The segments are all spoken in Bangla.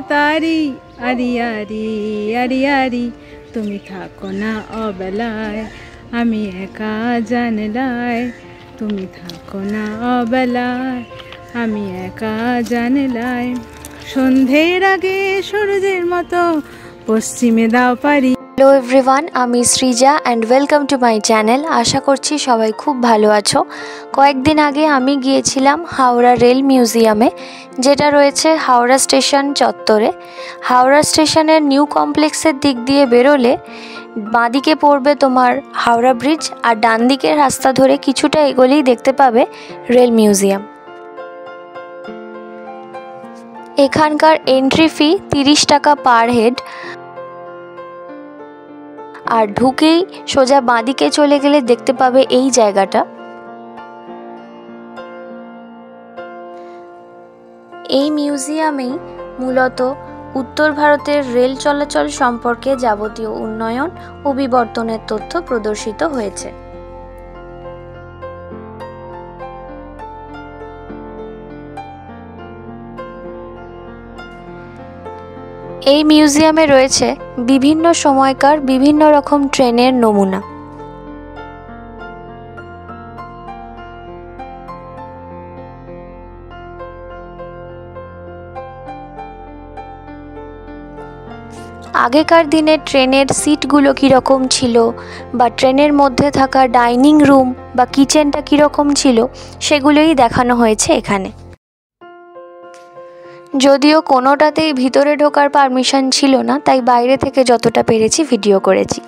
তারি আরি আরি আরি আরি, তুমি থাকো না অবেলায়, আমি একা জানলায়, তুমি থাকো না অবেলায়, আমি একা জানলায়, সন্ধ্যের আগে সূর্যের মতো পশ্চিমে দাও পারি। হ্যালো এভরিওয়ান, আমি Srija and welcome to my channel. আশা করছি সবাই খুব ভালো আছো। কয়েকদিন আগে আমি গিয়েছিলাম হাওড়া রেল মিউজিয়ামে, যেটা রয়েছে হাওড়া স্টেশন চত্বরে। হাওড়া স্টেশনের নিউ কমপ্লেক্সের দিক দিয়ে বেরোলে বাঁদিকে পড়বে তোমার হাওড়া ব্রিজ, আর ডান দিকের রাস্তা ধরে কিছুটা এগোলেই দেখতে পাবে রেল মিউজিয়াম। এখানকার এন্ট্রি ফি 30 টাকা পার হেড, আর ঢুকেই সোজা বাঁদিকে চলে গেলে দেখতে পাবে এই জায়গাটা। এই মিউজিয়ামেই মূলত উত্তর ভারতের রেল চলাচল সম্পর্কে যাবতীয় উন্নয়ন ও বিবর্তনের তথ্য প্রদর্শিত হয়েছে। এই মিউজিয়ামে রয়েছে বিভিন্ন সময়কার বিভিন্ন রকম ট্রেনের নমুনা। আগেকার দিনে ট্রেনের সিটগুলো কীরকম ছিল, বা ট্রেনের মধ্যে থাকা ডাইনিং রুম বা কিচেনটা কীরকম ছিল, সেগুলোই দেখানো হয়েছে এখানে। যদিও কোনোটাতেই ভিতরে ঢোকার পারমিশন ছিল না, তাই বাইরে থেকে যতটা পেরেছি ভিডিও করেছি।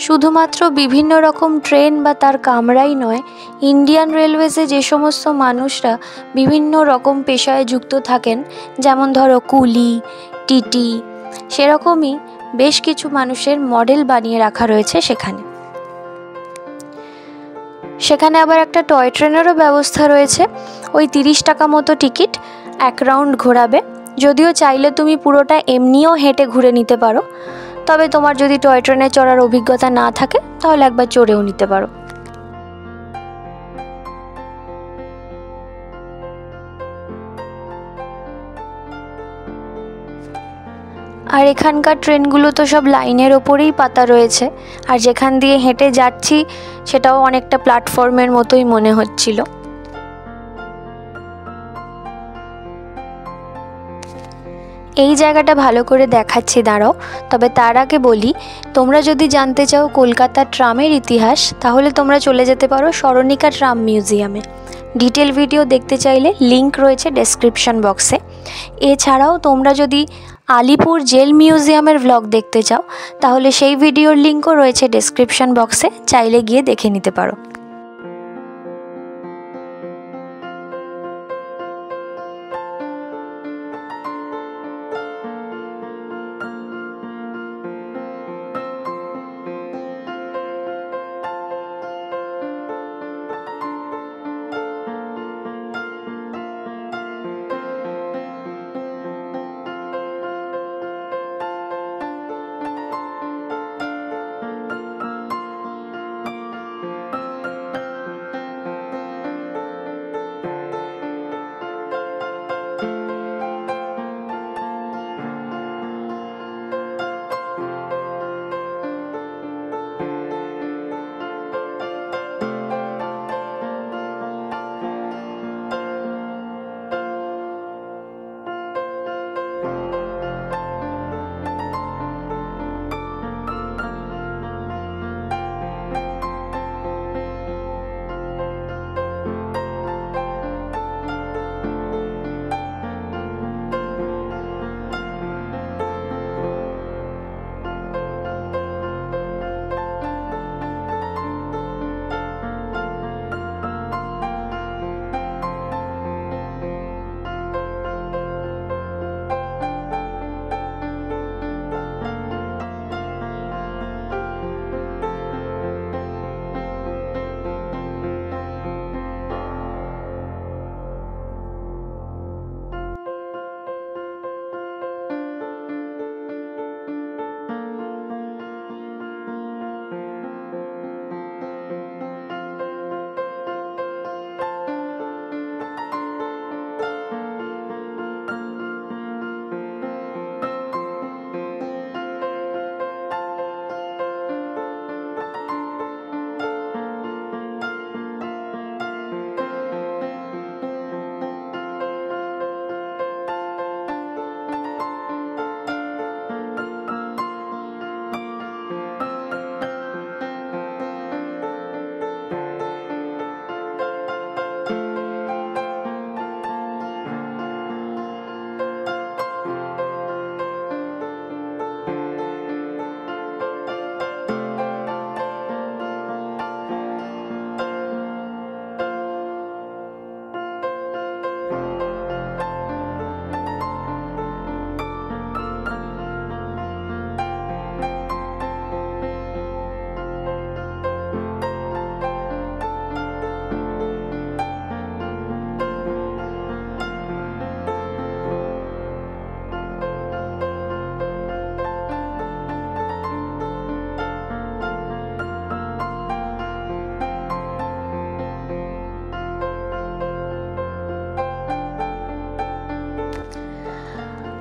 শুধুমাত্র বিভিন্ন রকম ট্রেন বা তার কামরাই নয়, ইন্ডিয়ান রেলওয়েজে যে সমস্ত মানুষরা বিভিন্ন রকম পেশায় যুক্ত থাকেন, যেমন ধরো কুলি, টিটি, সেরকমই বেশ কিছু মানুষের মডেল বানিয়ে রাখা রয়েছে সেখানে। সেখানে আবার একটা টয় ট্রেনেরও ব্যবস্থা রয়েছে। ওই 30 টাকা মতো টিকিট, এক রাউন্ড ঘোরাবে। যদিও চাইলে তুমি পুরোটা এমনিও হেঁটে ঘুরে নিতে পারো, তবে তোমার যদি টয় ট্রেনে চড়ার অভিজ্ঞতা না থাকে তাহলে একবার চড়েও নিতে পারো। আর এখানকার ট্রেনগুলো তো সব লাইনের ওপরেই পাতা রয়েছে, আর যেখান দিয়ে হেঁটে যাচ্ছি সেটাও অনেকটা প্ল্যাটফর্মের মতোই মনে হচ্ছিল। এই জায়গাটা ভালো করে দেখাচ্ছি, দাঁড়াও। তবে তার আগে বলি, তোমরা যদি জানতে চাও কলকাতার ট্রামের ইতিহাস, তাহলে তোমরা চলে যেতে পারো স্মরণিকা ট্রাম মিউজিয়ামে। ডিটেল ভিডিও দেখতে চাইলে লিংক রয়েছে ডেসক্রিপশন বক্সে। এছাড়াও তোমরা যদি আলিপুর জেল মিউজিয়ামের ভ্লগ দেখতে চাও, তাহলে সেই ভিডিওর লিংকও রয়েছে ডেসক্রিপশন বক্সে, চাইলে গিয়ে দেখে নিতে পারো।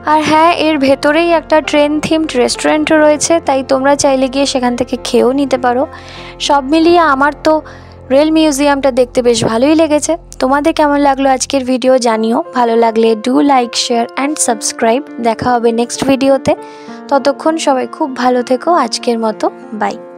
আর হ্যাঁ, এর ভেতরেই একটা ট্রেন থিমড রেস্টুরেন্টও রয়েছে, তাই তোমরা চাইলে গিয়ে সেখান থেকে খেয়েও নিতে পারো। সব মিলিয়ে আমার তো রেল মিউজিয়ামটা দেখতে বেশ ভালোই লেগেছে। তোমাদের কেমন লাগলো আজকের ভিডিও জানিও। ভালো লাগলে do like, share and subscribe. দেখা হবে নেক্সট ভিডিওতে। ততক্ষণ সবাই খুব ভালো থেকো। আজকের মতো বাই।